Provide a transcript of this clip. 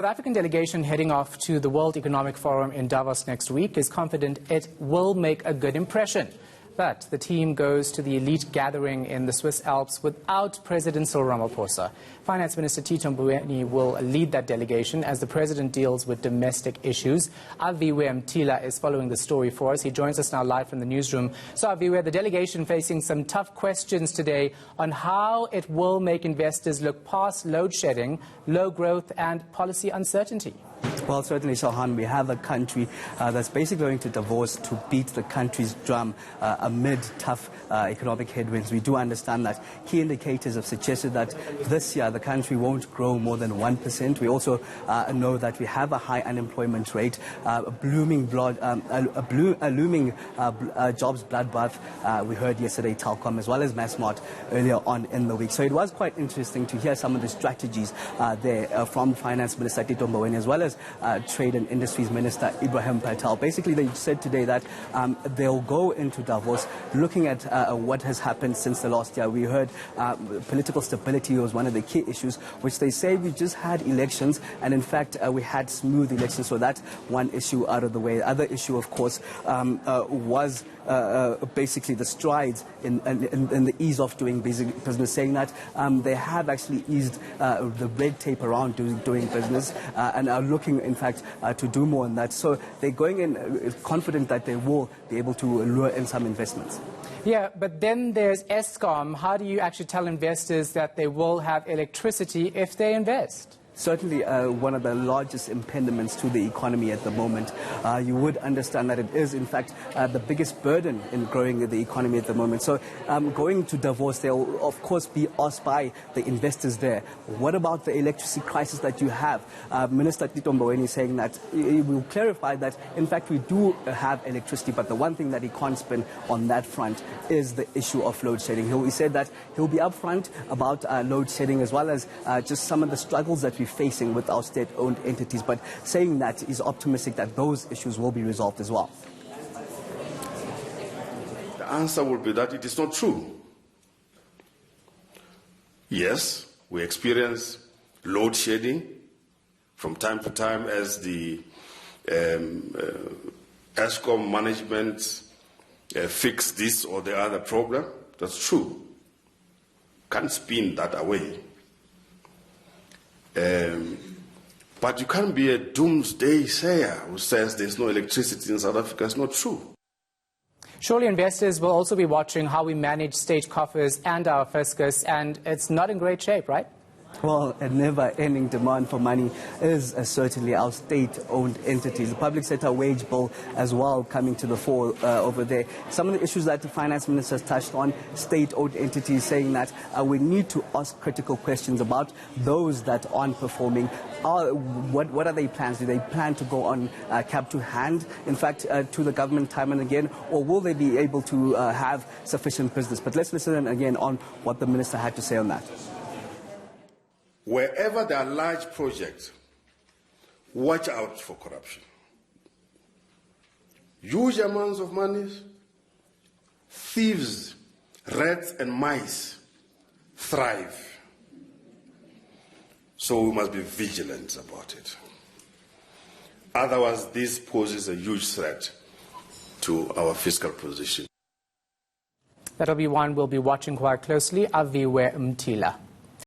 The African delegation heading off to the World Economic Forum in Davos next week is confident it will make a good impression. But the team goes to the elite gathering in the Swiss Alps without President Cyril Ramaphosa. Finance Minister Tito Mboweni will lead that delegation as the president deals with domestic issues. Aviwe Mtila is following the story for us. He joins us now live from the newsroom. So Aviwe, the delegation facing some tough questions today on how it will make investors look past load shedding, low growth and policy uncertainty. Well, certainly, Shahan, we have a country that's basically going to Davos to beat the country's drum amid tough economic headwinds. We do understand that key indicators have suggested that this year the country won't grow more than 1%. We also know that we have a high unemployment rate, a looming jobs bloodbath. We heard yesterday Telkom as well as Massmart earlier on in the week. So it was quite interesting to hear some of the strategies there from Finance Minister Tito Mboweni as well as Trade and Industries Minister Ibrahim Patel. Basically, they said today that they'll go into Davos looking at what has happened since the last year. We heard political stability was one of the key issues, which they say we just had elections, and in fact we had smooth elections, so that's one issue out of the way. The other issue, of course, was basically the strides in the ease of doing business, saying that they have actually eased the red tape around doing business and are looking, in fact, to do more on that. So they're going in confident that they will be able to lure in some investments. Yeah, but then there's Eskom. How do you actually tell investors that they will have electricity if they invest? Certainly one of the largest impediments to the economy at the moment. You would understand that it is, in fact, the biggest burden in growing the economy at the moment. So going to Davos, they'll, of course, be asked by the investors there, what about the electricity crisis that you have? Minister Tito Mboweni saying that he will clarify that, in fact, we do have electricity, but the one thing that he can't spin on that front is the issue of load shedding. He said that he'll be upfront about load shedding as well as just some of the struggles that we're facing with our state-owned entities, but saying that he's optimistic that those issues will be resolved as well. The answer would be that it is not true. Yes, we experience load shedding from time to time as the Eskom management fix this or the other problem. That's true. Can't spin that away. But you can't be a doomsday sayer who says there's no electricity in South Africa. It's not true. Surely investors will also be watching how we manage state coffers and our fiscus, and it's not in great shape, right? Well, a never-ending demand for money is certainly our state-owned entities. The public sector wage bill as well coming to the fore over there. Some of the issues that the finance minister has touched on, state-owned entities saying that we need to ask critical questions about those that aren't performing. What are their plans? Do they plan to go on cab to hand, in fact, to the government time and again, or will they be able to have sufficient business? But let's listen again on what the minister had to say on that. Wherever there are large projects, watch out for corruption. Huge amounts of money, thieves, rats and mice thrive. So we must be vigilant about it. Otherwise, this poses a huge threat to our fiscal position. That'll be one we'll be watching quite closely. Aviwe Mtila.